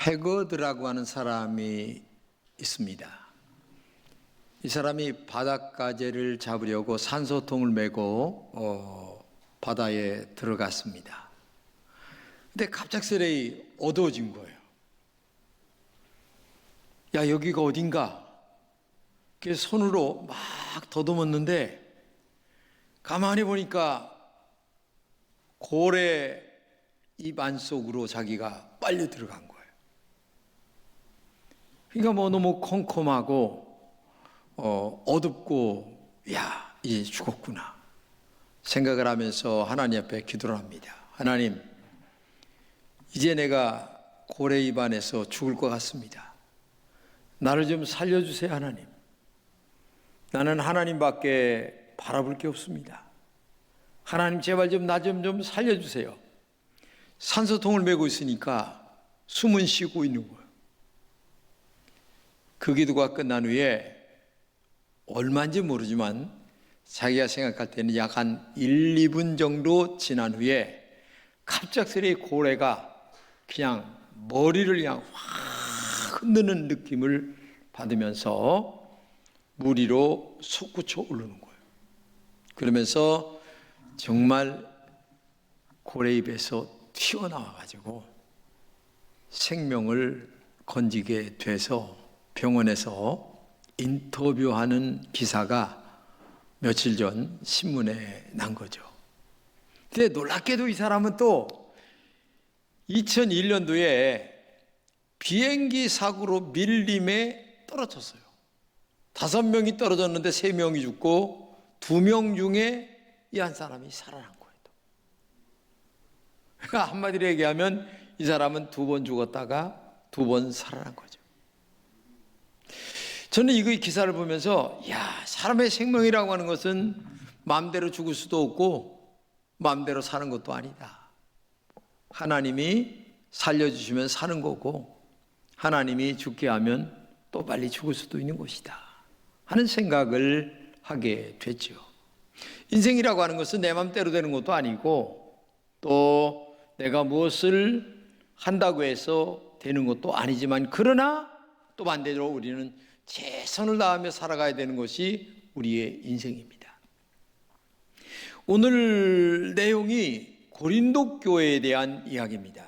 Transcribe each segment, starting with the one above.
헤거드라고 하는 사람이 있습니다. 이 사람이 바닷가재를 잡으려고 산소통을 메고 바다에 들어갔습니다. 근데 갑작스레 어두워진 거예요. 야, 여기가 어딘가? 그래서 손으로 막 더듬었는데 가만히 보니까 고래 입 안속으로 자기가 빨려 들어간 거예요. 그러니까 너무 컴컴하고 어둡고 야, 이제 죽었구나 생각을 하면서 하나님 앞에 기도를 합니다. 하나님, 이제 내가 고래 입 안에서 죽을 것 같습니다. 나를 좀 살려주세요. 하나님, 나는 하나님밖에 바라볼 게 없습니다. 하나님, 제발 좀 나 좀 살려주세요. 산소통을 메고 있으니까 숨은 쉬고 있는 거예요. 그 기도가 끝난 후에 얼마인지 모르지만 자기가 생각할 때는 약 한 1, 2분 정도 지난 후에 갑작스레 고래가 그냥 머리를 그냥 확 흔드는 느낌을 받으면서 물 위로 솟구쳐 오르는 거예요. 그러면서 정말 고래 입에서 튀어나와가지고 생명을 건지게 돼서 병원에서 인터뷰하는 기사가 며칠 전 신문에 난 거죠. 근데 놀랍게도 이 사람은 또 2001년도에 비행기 사고로 밀림에 떨어졌어요. 5명이 떨어졌는데 3명이 죽고 2명 중에 이 한 사람이 살아난 거예요. 한마디로 얘기하면 이 사람은 2번 죽었다가 2번 살아난 거죠. 저는 이 기사를 보면서 사람의 생명이라고 하는 것은 마음대로 죽을 수도 없고 마음대로 사는 것도 아니다. 하나님이 살려주시면 사는 거고 하나님이 죽게 하면 또 빨리 죽을 수도 있는 것이다 하는 생각을 하게 됐죠. 인생이라고 하는 것은 내 마음대로 되는 것도 아니고 또 내가 무엇을 한다고 해서 되는 것도 아니지만, 그러나 또 반대로 우리는 최선을 다하며 살아가야 되는 것이 우리의 인생입니다. 오늘 내용이 고린도 교회에 대한 이야기입니다.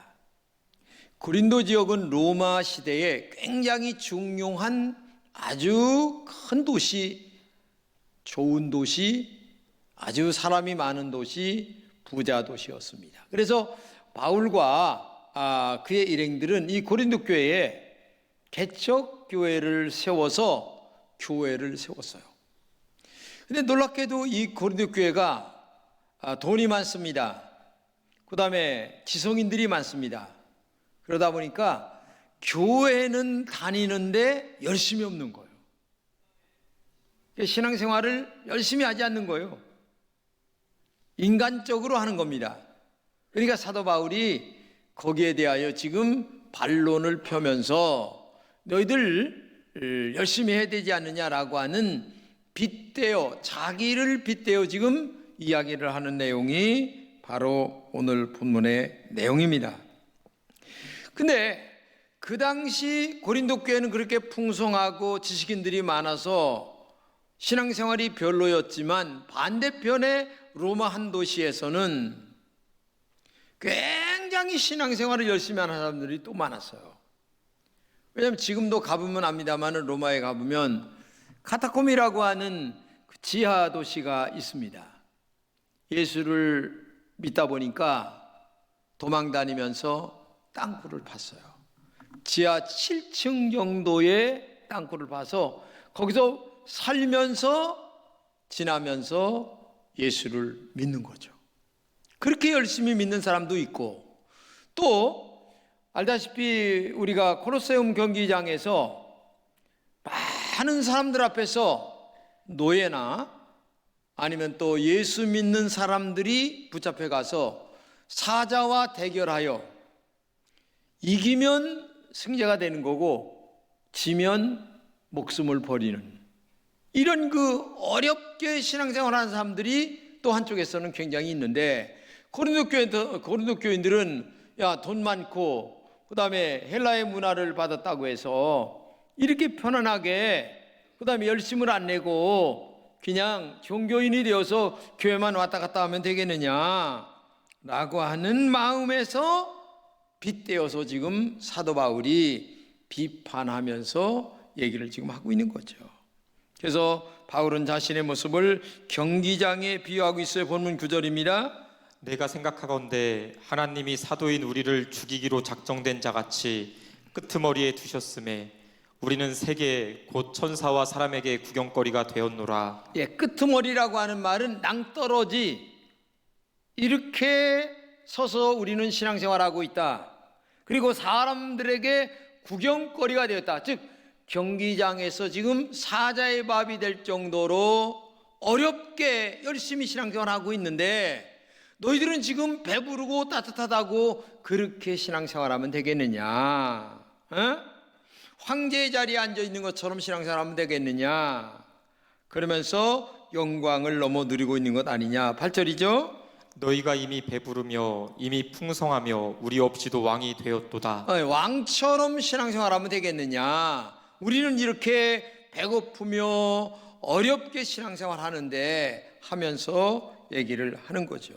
고린도 지역은 로마 시대에 굉장히 중요한 아주 큰 도시, 좋은 도시, 아주 사람이 많은 도시, 부자 도시였습니다. 그래서 바울과 그의 일행들은 이 고린도 교회에 개척 교회를 세워서 교회를 세웠어요. 그런데 놀랍게도 이 고린도 교회가 돈이 많습니다. 그 다음에 지성인들이 많습니다. 그러다 보니까 교회는 다니는데 열심히 없는 거예요. 신앙생활을 열심히 하지 않는 거예요. 인간적으로 하는 겁니다. 그러니까 사도 바울이 거기에 대하여 지금 반론을 펴면서 너희들 열심히 해야 되지 않느냐라고 하는 자기를 빗대어 지금 이야기를 하는 내용이 바로 오늘 본문의 내용입니다. 근데 그 당시 고린도 교회는 그렇게 풍성하고 지식인들이 많아서 신앙생활이 별로였지만 반대편의 로마 한 도시에서는 굉장히 신앙생활을 열심히 하는 사람들이 또 많았어요. 왜냐하면 지금도 가보면 압니다만 로마에 가보면 카타콤이라고 하는 지하 도시가 있습니다. 예수를 믿다 보니까 도망 다니면서 땅굴을 팠어요. 지하 7층 정도의 땅굴을 파서 거기서 살면서 지나면서 예수를 믿는 거죠. 그렇게 열심히 믿는 사람도 있고, 또 알다시피 우리가 콜로세움 경기장에서 많은 사람들 앞에서 노예나 아니면 또 예수 믿는 사람들이 붙잡혀 가서 사자와 대결하여 이기면 승자가 되는 거고 지면 목숨을 버리는, 이런 어렵게 신앙생활하는 사람들이 또 한쪽에서는 굉장히 있는데, 고린도 교인들은 돈 많고 그 다음에 헬라의 문화를 받았다고 해서 이렇게 편안하게 그 다음에 열심을 안 내고 그냥 종교인이 되어서 교회만 왔다 갔다 하면 되겠느냐 라고 하는 마음에서 빗대어서 지금 사도 바울이 비판하면서 얘기를 지금 하고 있는 거죠. 그래서 바울은 자신의 모습을 경기장에 비유하고 있어요. 본문 9절입니다. 내가 생각하건대 하나님이 사도인 우리를 죽이기로 작정된 자같이 끄트머리에 두셨음에 우리는 세계 곧 천사와 사람에게 구경거리가 되었노라. 예, 끄트머리라고 하는 말은 낭떠러지 이렇게 서서 우리는 신앙생활하고 있다. 그리고 사람들에게 구경거리가 되었다. 즉 경기장에서 지금 사자의 밥이 될 정도로 어렵게 열심히 신앙생활하고 있는데 너희들은 지금 배부르고 따뜻하다고 그렇게 신앙생활하면 되겠느냐? 황제의 자리에 앉아 있는 것처럼 신앙생활하면 되겠느냐? 그러면서 영광을 넘어 누리고 있는 것 아니냐? 8절이죠. 너희가 이미 배부르며 이미 풍성하며 우리 없이도 왕이 되었도다. 왕처럼 신앙생활하면 되겠느냐? 우리는 이렇게 배고프며 어렵게 신앙생활하는데 하면서 얘기를 하는 거죠.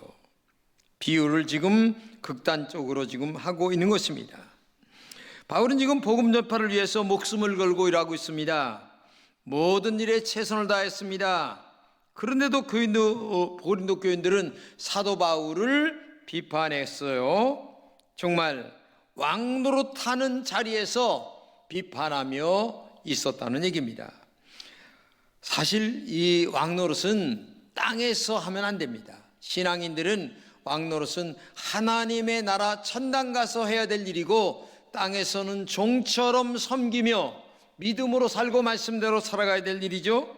비유를 지금 극단적으로 지금 하고 있는 것입니다. 바울은 지금 복음 전파를 위해서 목숨을 걸고 일하고 있습니다. 모든 일에 최선을 다했습니다. 그런데도 고린도 교인들은 사도 바울을 비판했어요. 정말 왕노릇하는 자리에서 비판하며 있었다는 얘기입니다. 사실 이 왕노릇은 땅에서 하면 안 됩니다. 신앙인들은 왕노릇은 하나님의 나라 천당 가서 해야 될 일이고 땅에서는 종처럼 섬기며 믿음으로 살고 말씀대로 살아가야 될 일이죠.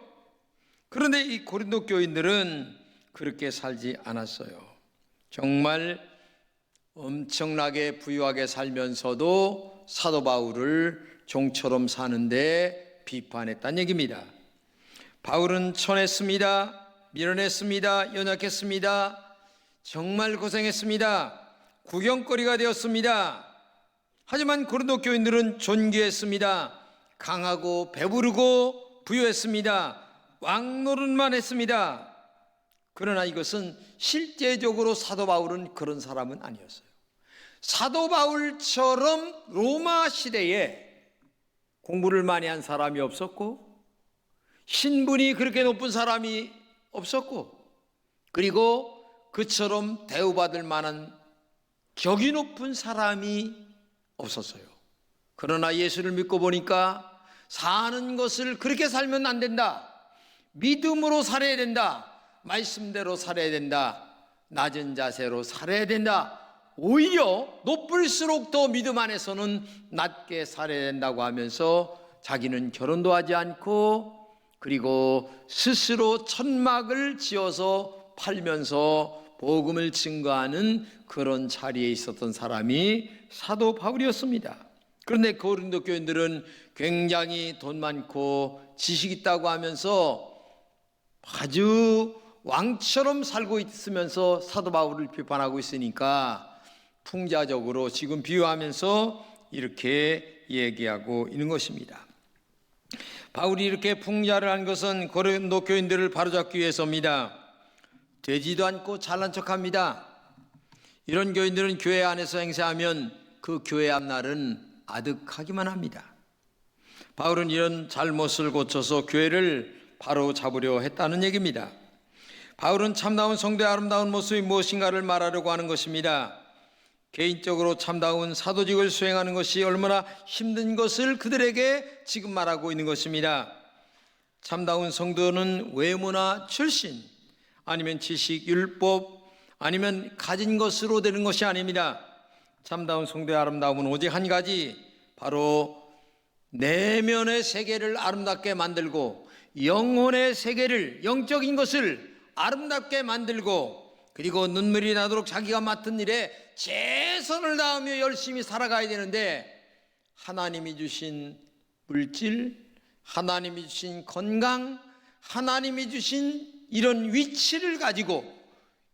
그런데 이 고린도 교인들은 그렇게 살지 않았어요. 정말 엄청나게 부유하게 살면서도 사도 바울을 종처럼 사는데 비판했다는 얘기입니다. 바울은 천했습니다. 밀어냈습니다. 연약했습니다. 정말 고생했습니다. 구경거리가 되었습니다. 하지만 고린도 교인들은 존귀했습니다. 강하고 배부르고 부유했습니다. 왕노릇만 했습니다. 그러나 이것은 실제적으로 사도 바울은 그런 사람은 아니었어요. 사도 바울처럼 로마 시대에 공부를 많이 한 사람이 없었고 신분이 그렇게 높은 사람이 없었고 그리고 그처럼 대우받을 만한 격이 높은 사람이 없었어요. 그러나 예수를 믿고 보니까 사는 것을 그렇게 살면 안 된다. 믿음으로 살아야 된다. 말씀대로 살아야 된다. 낮은 자세로 살아야 된다. 오히려 높을수록 더 믿음 안에서는 낮게 살아야 된다고 하면서 자기는 결혼도 하지 않고 그리고 스스로 천막을 지어서 팔면서 복음을 증거하는 그런 자리에 있었던 사람이 사도 바울이었습니다. 그런데 고린도 교인들은 굉장히 돈 많고 지식 있다고 하면서 아주 왕처럼 살고 있으면서 사도 바울을 비판하고 있으니까 풍자적으로 지금 비유하면서 이렇게 얘기하고 있는 것입니다. 바울이 이렇게 풍자를 한 것은 고린도 교인들을 바로잡기 위해서입니다. 되지도 않고 잘난 척합니다. 이런 교인들은 교회 안에서 행세하면 그 교회 앞날은 아득하기만 합니다. 바울은 이런 잘못을 고쳐서 교회를 바로 잡으려 했다는 얘기입니다. 바울은 참다운 성도의 아름다운 모습이 무엇인가를 말하려고 하는 것입니다. 개인적으로 참다운 사도직을 수행하는 것이 얼마나 힘든 것을 그들에게 지금 말하고 있는 것입니다. 참다운 성도는 외모나 출신 아니면 지식, 율법 아니면 가진 것으로 되는 것이 아닙니다. 참다운 성도의 아름다움은 오직 한 가지, 바로 내면의 세계를 아름답게 만들고 영혼의 세계를, 영적인 것을 아름답게 만들고 그리고 눈물이 나도록 자기가 맡은 일에 최선을 다하며 열심히 살아가야 되는데 하나님이 주신 물질, 하나님이 주신 건강, 하나님이 주신 이런 위치를 가지고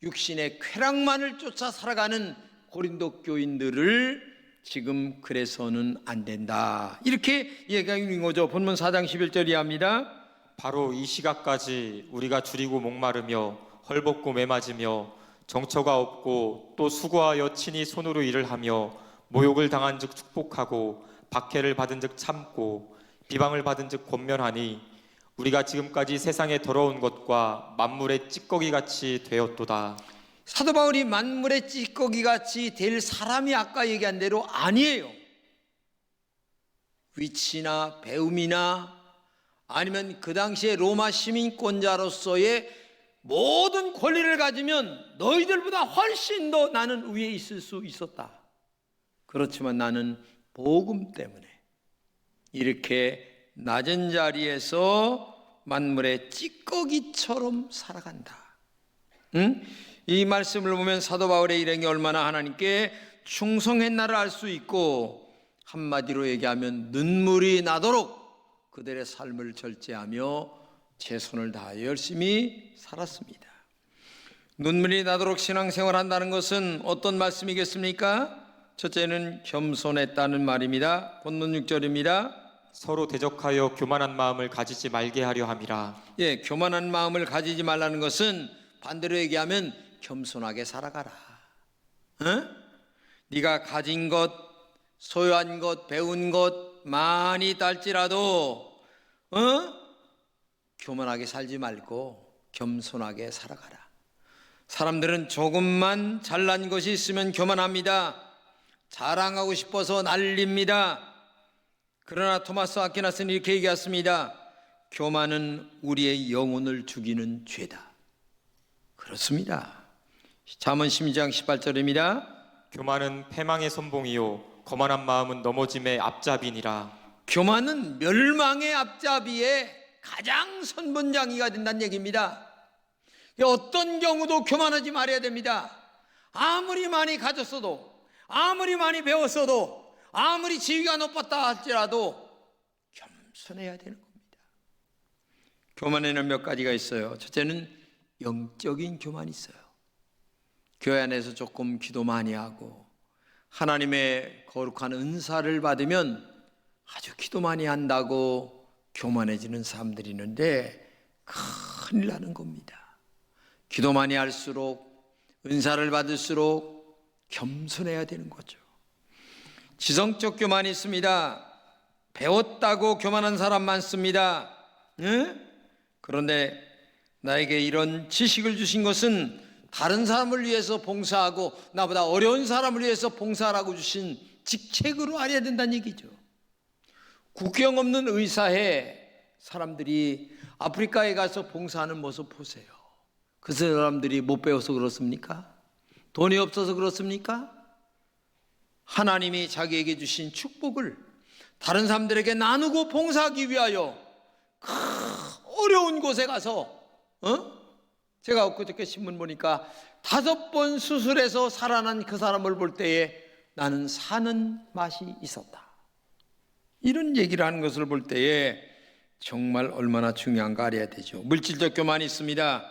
육신의 쾌락만을 쫓아 살아가는 고린도 교인들을 지금 그래서는 안 된다. 이렇게 얘기하는 거죠. 본문 4장 11절 이하입니다. 바로 이 시각까지 우리가 줄이고 목마르며 헐벗고 매맞으며 정처가 없고 또 수고하여 친히 손으로 일을 하며 모욕을 당한즉 축복하고 박해를 받은즉 참고 비방을 받은즉 권면하니 우리가 지금까지 세상의 더러운 것과 만물의 찌꺼기 같이 되었도다. 사도 바울이 만물의 찌꺼기 같이 될 사람이 아까 얘기한 대로 아니에요. 위치나 배움이나 아니면 그 당시에 로마 시민권자로서의 모든 권리를 가지면 너희들보다 훨씬 더 나는 위에 있을 수 있었다. 그렇지만 나는 복음 때문에 이렇게 낮은 자리에서 만물의 찌꺼기처럼 살아간다. 응? 이 말씀을 보면 사도 바울의 일행이 얼마나 하나님께 충성했나를 알 수 있고, 한마디로 얘기하면 눈물이 나도록 그들의 삶을 절제하며 최선을 다하여 열심히 살았습니다. 눈물이 나도록 신앙생활 한다는 것은 어떤 말씀이겠습니까? 첫째는 겸손했다는 말입니다. 본문 6절입니다. 서로 대적하여 교만한 마음을 가지지 말게 하려 함이라. 예, 교만한 마음을 가지지 말라는 것은 반대로 얘기하면 겸손하게 살아가라. 네가 가진 것, 소유한 것, 배운 것 많이 딸지라도 교만하게 살지 말고 겸손하게 살아가라. 사람들은 조금만 잘난 것이 있으면 교만합니다. 자랑하고 싶어서 난립니다. 그러나 토마스 아퀴나스는 이렇게 얘기했습니다. 교만은 우리의 영혼을 죽이는 죄다. 그렇습니다. 잠언 12장 18절입니다. 교만은 패망의 선봉이요 거만한 마음은 넘어짐의 앞잡이니라. 교만은 멸망의 앞잡이의 가장 선분장이가 된다는 얘기입니다. 어떤 경우도 교만하지 말아야 됩니다. 아무리 많이 가졌어도, 아무리 많이 배웠어도, 아무리 지위가 높았다 할지라도 겸손해야 되는 겁니다. 교만에는 몇 가지가 있어요. 첫째는 영적인 교만이 있어요. 교회 안에서 조금 기도 많이 하고 하나님의 거룩한 은사를 받으면 아주 기도 많이 한다고 교만해지는 사람들이 있는데 큰일 나는 겁니다. 기도 많이 할수록, 은사를 받을수록 겸손해야 되는 거죠. 지성적 교만이 있습니다. 배웠다고 교만한 사람 많습니다. 그런데 나에게 이런 지식을 주신 것은 다른 사람을 위해서 봉사하고 나보다 어려운 사람을 위해서 봉사하라고 주신 직책으로 알아야 된다는 얘기죠. 국경 없는 의사회 사람들이 아프리카에 가서 봉사하는 모습 보세요. 그 사람들이 못 배워서 그렇습니까? 돈이 없어서 그렇습니까? 하나님이 자기에게 주신 축복을 다른 사람들에게 나누고 봉사하기 위하여 어려운 곳에 가서 제가 엊그저께 신문 보니까 5번 수술해서 살아난 그 사람을 볼 때에 나는 사는 맛이 있었다. 이런 얘기를 하는 것을 볼 때에 정말 얼마나 중요한가 알아야 되죠. 물질적 교만이 있습니다.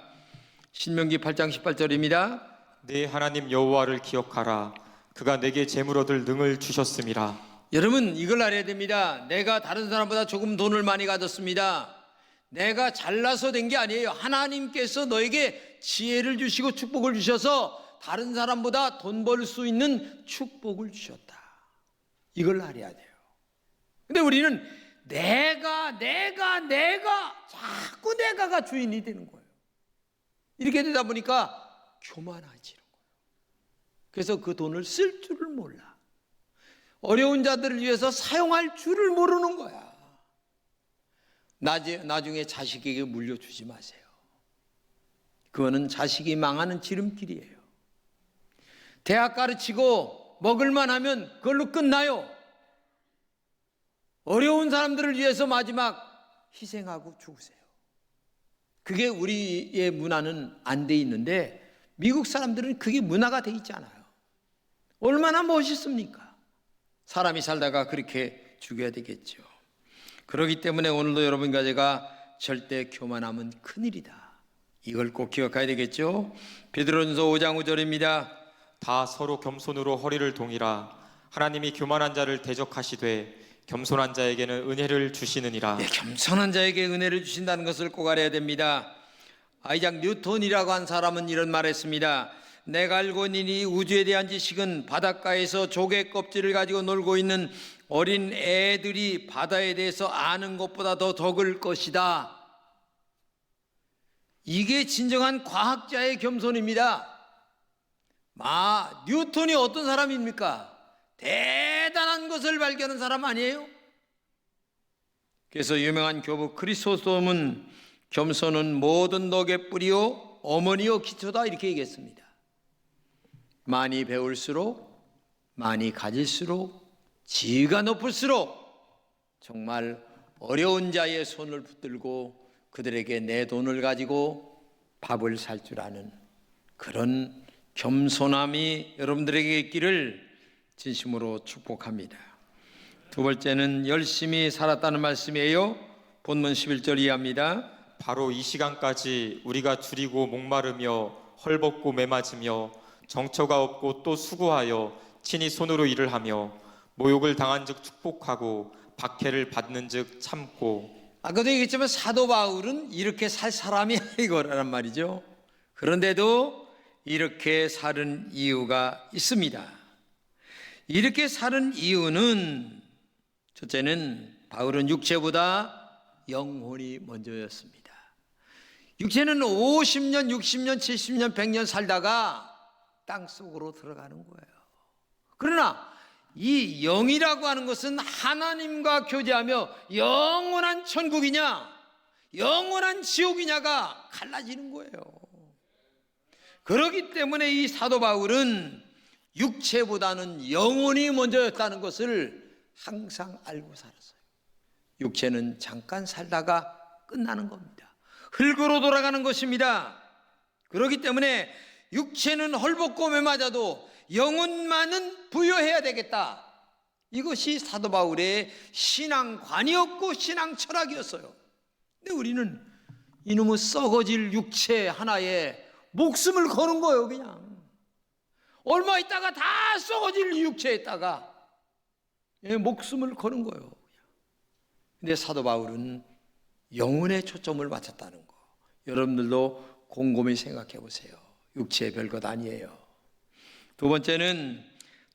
신명기 8장 18절입니다. 내 하나님 여호와를 기억하라. 그가 내게 재물 얻을 능을 주셨음이라. 여러분 이걸 알아야 됩니다. 내가 다른 사람보다 조금 돈을 많이 가졌습니다. 내가 잘나서 된 게 아니에요. 하나님께서 너에게 지혜를 주시고 축복을 주셔서 다른 사람보다 돈 벌 수 있는 축복을 주셨다. 이걸 알아야 돼요. 근데 우리는 내가 자꾸 내가가 주인이 되는 거예요. 이렇게 되다 보니까 교만해지는 거예요. 그래서 그 돈을 쓸 줄을 몰라. 어려운 자들을 위해서 사용할 줄을 모르는 거야. 나중에 자식에게 물려주지 마세요. 그거는 자식이 망하는 지름길이에요. 대학 가르치고 먹을만 하면 그걸로 끝나요. 어려운 사람들을 위해서 마지막 희생하고 죽으세요. 그게 우리의 문화는 안 돼 있는데 미국 사람들은 그게 문화가 돼 있지 않아요. 얼마나 멋있습니까? 사람이 살다가 그렇게 죽여야 되겠죠. 그렇기 때문에 오늘도 여러분과 제가 절대 교만하면 큰일이다. 이걸 꼭 기억해야 되겠죠. 베드로전서 5장 5절입니다. 다 서로 겸손으로 허리를 동이라. 하나님이 교만한 자를 대적하시되 겸손한 자에게는 은혜를 주시느니라. 예, 겸손한 자에게 은혜를 주신다는 것을 꼭 알아야 됩니다. 아이작 뉴턴이라고 한 사람은 이런 말했습니다. 내가 알고 있니 우주에 대한 지식은 바닷가에서 조개 껍질을 가지고 놀고 있는 어린 애들이 바다에 대해서 아는 것보다 더 적을 것이다. 이게 진정한 과학자의 겸손입니다. 뉴턴이 어떤 사람입니까? 대단한 것을 발견한 사람 아니에요? 그래서 유명한 교부 크리소스톰은 겸손은 모든 덕의 뿌리요 어머니요 기초다 이렇게 얘기했습니다. 많이 배울수록 많이 가질수록 지위가 높을수록 정말 어려운 자의 손을 붙들고 그들에게 내 돈을 가지고 밥을 살 줄 아는 그런 겸손함이 여러분들에게 있기를 진심으로 축복합니다. 두 번째는 열심히 살았다는 말씀이에요. 본문 11절 이해합니다. 바로 이 시간까지 우리가 줄이고 목마르며 헐벗고 매맞으며 정처가 없고 또 수고하여 친히 손으로 일을 하며 모욕을 당한즉 축복하고 박해를 받는즉 참고. 아까도 얘기했지만 사도 바울은 이렇게 살 사람이 아니고라는 말이죠. 그런데도 이렇게 사는 이유가 있습니다. 이렇게 사는 이유는 첫째는 바울은 육체보다 영혼이 먼저였습니다. 육체는 50년, 60년, 70년, 100년 살다가 땅속으로 들어가는 거예요. 그러나 이 영이라고 하는 것은 하나님과 교제하며 영원한 천국이냐 영원한 지옥이냐가 갈라지는 거예요. 그렇기 때문에 이 사도 바울은 육체보다는 영혼이 먼저였다는 것을 항상 알고 살았어요. 육체는 잠깐 살다가 끝나는 겁니다. 흙으로 돌아가는 것입니다. 그렇기 때문에 육체는 헐벗고 매맞아도 영혼만은 부여해야 되겠다. 이것이 사도 바울의 신앙관이었고 신앙 철학이었어요. 근데 우리는 이놈의 썩어질 육체 하나에 목숨을 거는 거예요. 그냥 얼마 있다가 다 썩어질 육체에다가 목숨을 거는 거예요. 근데 사도 바울은 영혼에 초점을 맞췄다는 거, 여러분들도 곰곰이 생각해 보세요. 육체 별것 아니에요. 두 번째는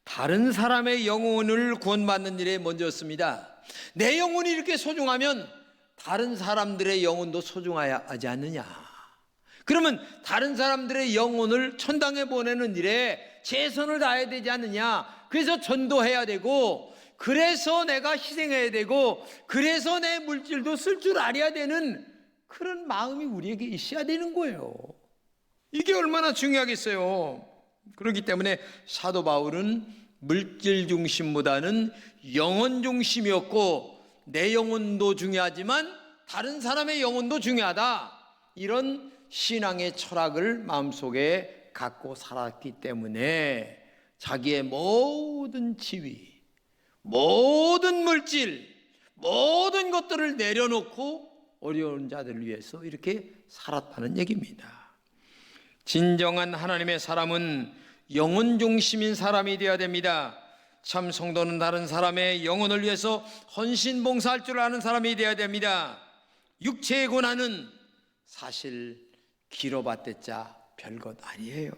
다른 사람의 영혼을 구원받는 일에 먼저였습니다. 내 영혼이 이렇게 소중하면 다른 사람들의 영혼도 소중해야 하지 않느냐. 그러면 다른 사람들의 영혼을 천당에 보내는 일에 최선을 다해야 되지 않느냐. 그래서 전도해야 되고, 그래서 내가 희생해야 되고, 그래서 내 물질도 쓸 줄 알아야 되는 그런 마음이 우리에게 있어야 되는 거예요. 이게 얼마나 중요하겠어요. 그렇기 때문에 사도 바울은 물질 중심보다는 영혼 중심이었고, 내 영혼도 중요하지만 다른 사람의 영혼도 중요하다, 이런 신앙의 철학을 마음속에 갖고 살았기 때문에 자기의 모든 지위, 모든 물질, 모든 것들을 내려놓고 어려운 자들을 위해서 이렇게 살았다는 얘기입니다. 진정한 하나님의 사람은 영혼 중심인 사람이 되어야 됩니다. 참 성도는 다른 사람의 영혼을 위해서 헌신 봉사할 줄 아는 사람이 되어야 됩니다. 육체의 고난은 사실 길어봤댔자 별것 아니에요.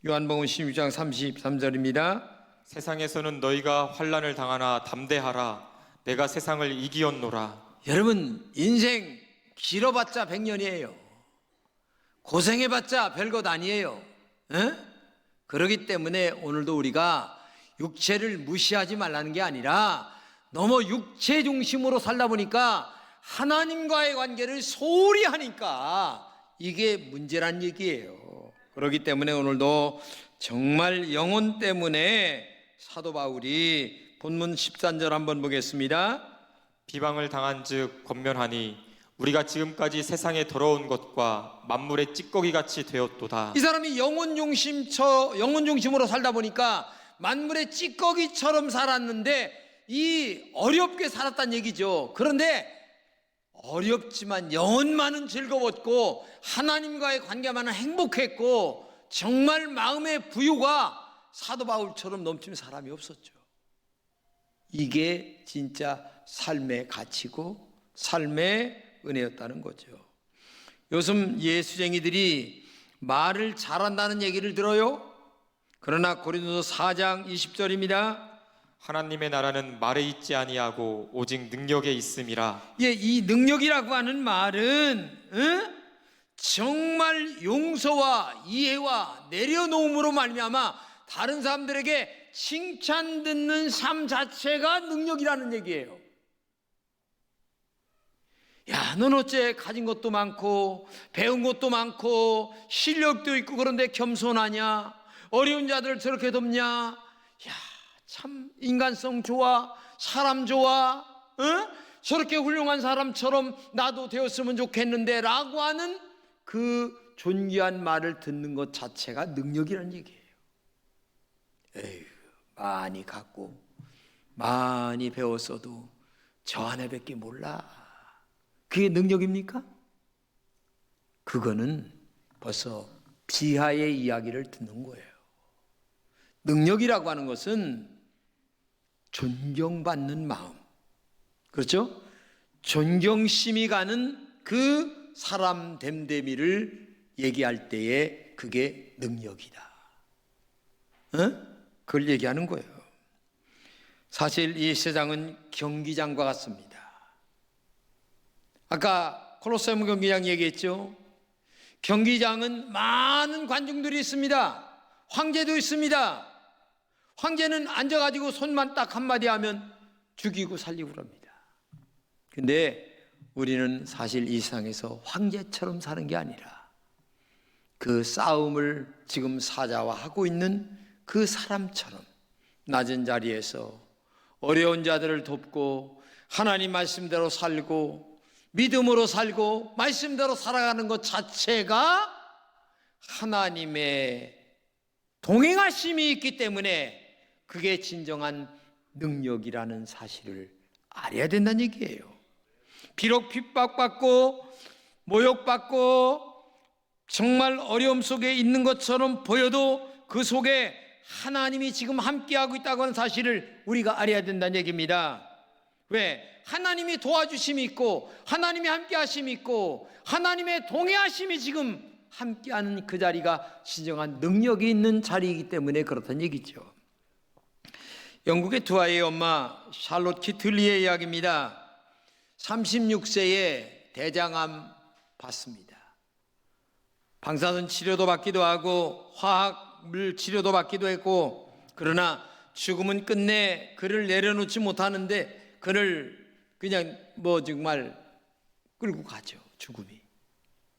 요한복음 16장 33절입니다. 세상에서는 너희가 환난을 당하나 담대하라. 내가 세상을 이기었노라. 여러분, 인생 길어봤자 100년이에요. 고생해봤자 별것 아니에요. 에? 그렇기 때문에 오늘도 우리가 육체를 무시하지 말라는 게 아니라 너무 육체 중심으로 살다 보니까 하나님과의 관계를 소홀히 하니까 이게 문제란 얘기예요. 그렇기 때문에 오늘도 정말 영혼 때문에 사도 바울이 본문 13절 한번 보겠습니다. 비방을 당한즉 권면하니 우리가 지금까지 세상에 더러운 것과 만물의 찌꺼기같이 되었도다. 이 사람이 영혼 중심으로 살다 보니까 만물의 찌꺼기처럼 살았는데 이 어렵게 살았단 얘기죠. 그런데 어렵지만 영혼만은 즐거웠고 하나님과의 관계만은 행복했고 정말 마음의 부유가 사도 바울처럼 넘치는 사람이 없었죠. 이게 진짜 삶의 가치고 삶의 은혜였다는 거죠. 요즘 예수쟁이들이 말을 잘한다는 얘기를 들어요. 그러나 고린도서 4장 20절입니다. 하나님의 나라는 말에 있지 아니하고 오직 능력에 있음이라. 예, 이 능력이라고 하는 말은 정말 용서와 이해와 내려놓음으로 말미암아 다른 사람들에게 칭찬 듣는 삶 자체가 능력이라는 얘기예요. 야, 넌 어째 가진 것도 많고 배운 것도 많고 실력도 있고 그런데 겸손하냐? 어려운 자들을 저렇게 돕냐? 야, 참 인간성 좋아, 사람 좋아, 저렇게 훌륭한 사람처럼 나도 되었으면 좋겠는데 라고 하는 그 존귀한 말을 듣는 것 자체가 능력이라는 얘기예요. 에휴, 많이 갖고 많이 배웠어도 저 하나밖에 몰라. 그게 능력입니까? 그거는 벌써 비하의 이야기를 듣는 거예요. 능력이라고 하는 것은 존경받는 마음, 그렇죠? 존경심이 가는 그 사람 됨됨이를 얘기할 때에 그게 능력이다. 그걸 얘기하는 거예요. 사실 이 세상은 경기장과 같습니다. 아까 콜로세움 경기장 얘기했죠. 경기장은 많은 관중들이 있습니다. 황제도 있습니다. 황제는 앉아가지고 손만 딱 한마디 하면 죽이고 살리고 그럽니다. 근데 우리는 사실 이 세상에서 황제처럼 사는 게 아니라 그 싸움을 지금 사자화하고 있는 그 사람처럼 낮은 자리에서 어려운 자들을 돕고 하나님 말씀대로 살고 믿음으로 살고 말씀대로 살아가는 것 자체가 하나님의 동행하심이 있기 때문에 그게 진정한 능력이라는 사실을 알아야 된다는 얘기예요. 비록 핍박받고 모욕받고 정말 어려움 속에 있는 것처럼 보여도 그 속에 하나님이 지금 함께하고 있다고 하는 사실을 우리가 알아야 된다는 얘기입니다. 왜? 하나님이 도와주심이 있고 하나님이 함께하심이 있고 하나님의 동행하심이 지금 함께하는 그 자리가 진정한 능력이 있는 자리이기 때문에 그렇다는 얘기죠. 영국의 두 아이의 엄마 샬롯 키틀리의 이야기입니다. 36세에 대장암 받습니다. 방사선 치료도 받기도 하고 화학물 치료도 받기도 했고, 그러나 죽음은 끝내 그를 내려놓지 못하는데 그를 그냥 정말 끌고 가죠. 죽음이.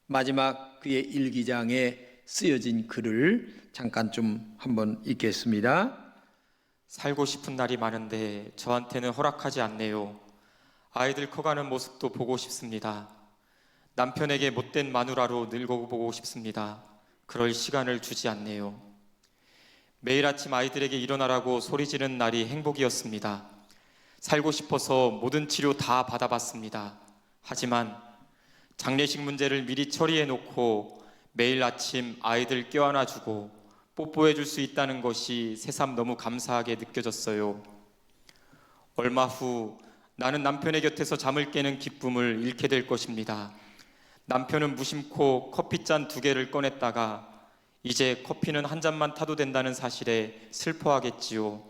마지막 그의 일기장에 쓰여진 글을 잠깐 좀 한번 읽겠습니다. 살고 싶은 날이 많은데 저한테는 허락하지 않네요. 아이들 커가는 모습도 보고 싶습니다. 남편에게 못된 마누라로 늙어보고 싶습니다. 그럴 시간을 주지 않네요. 매일 아침 아이들에게 일어나라고 소리 지르는 날이 행복이었습니다. 살고 싶어서 모든 치료 다 받아봤습니다. 하지만 장례식 문제를 미리 처리해 놓고 매일 아침 아이들 껴안아주고 뽀뽀해 줄 수 있다는 것이 새삼 너무 감사하게 느껴졌어요. 얼마 후 나는 남편의 곁에서 잠을 깨는 기쁨을 잃게 될 것입니다. 남편은 무심코 커피잔 2개를 꺼냈다가 이제 커피는 한 잔만 타도 된다는 사실에 슬퍼하겠지요.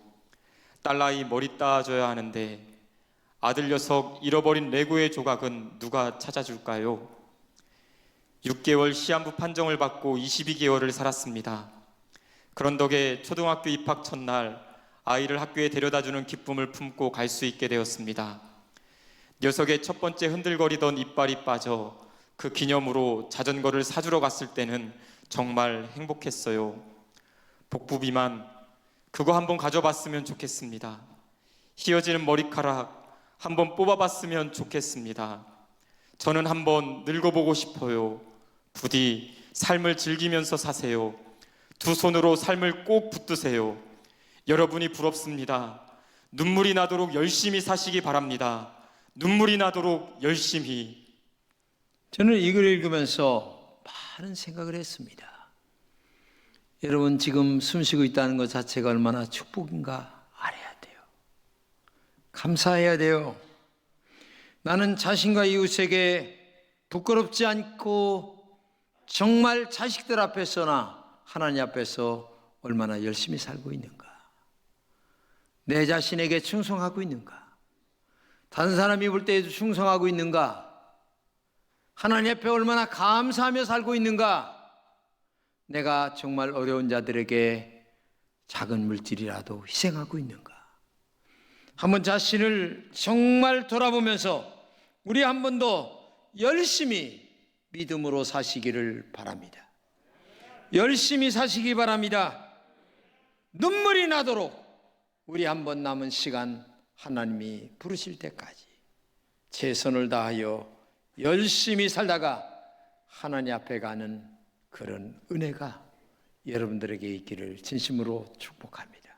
딸아이 머리 따줘야 하는데 아들 녀석 잃어버린 레고의 조각은 누가 찾아줄까요? 6개월 시한부 판정을 받고 22개월을 살았습니다. 그런 덕에 초등학교 입학 첫날 아이를 학교에 데려다주는 기쁨을 품고 갈 수 있게 되었습니다. 녀석의 첫 번째 흔들거리던 이빨이 빠져 그 기념으로 자전거를 사주러 갔을 때는 정말 행복했어요. 복부 비만 그거 한번 가져봤으면 좋겠습니다. 휘어지는 머리카락 한번 뽑아봤으면 좋겠습니다. 저는 한번 늙어보고 싶어요. 부디 삶을 즐기면서 사세요. 두 손으로 삶을 꼭 붙드세요. 여러분이 부럽습니다. 눈물이 나도록 열심히 사시기 바랍니다. 눈물이 나도록 열심히. 저는 이 글을 읽으면서 많은 생각을 했습니다. 여러분 지금 숨쉬고 있다는 것 자체가 얼마나 축복인가 알아야 돼요. 감사해야 돼요. 나는 자신과 이웃에게 부끄럽지 않고 정말 자식들 앞에서나 하나님 앞에서 얼마나 열심히 살고 있는가? 내 자신에게 충성하고 있는가? 다른 사람이 볼 때에도 충성하고 있는가? 하나님 앞에 얼마나 감사하며 살고 있는가? 내가 정말 어려운 자들에게 작은 물질이라도 희생하고 있는가? 한번 자신을 정말 돌아보면서 우리 한 번 더 열심히 믿음으로 사시기를 바랍니다. 열심히 사시기 바랍니다. 눈물이 나도록 우리 한 번 남은 시간 하나님이 부르실 때까지 최선을 다하여 열심히 살다가 하나님 앞에 가는 그런 은혜가 여러분들에게 있기를 진심으로 축복합니다.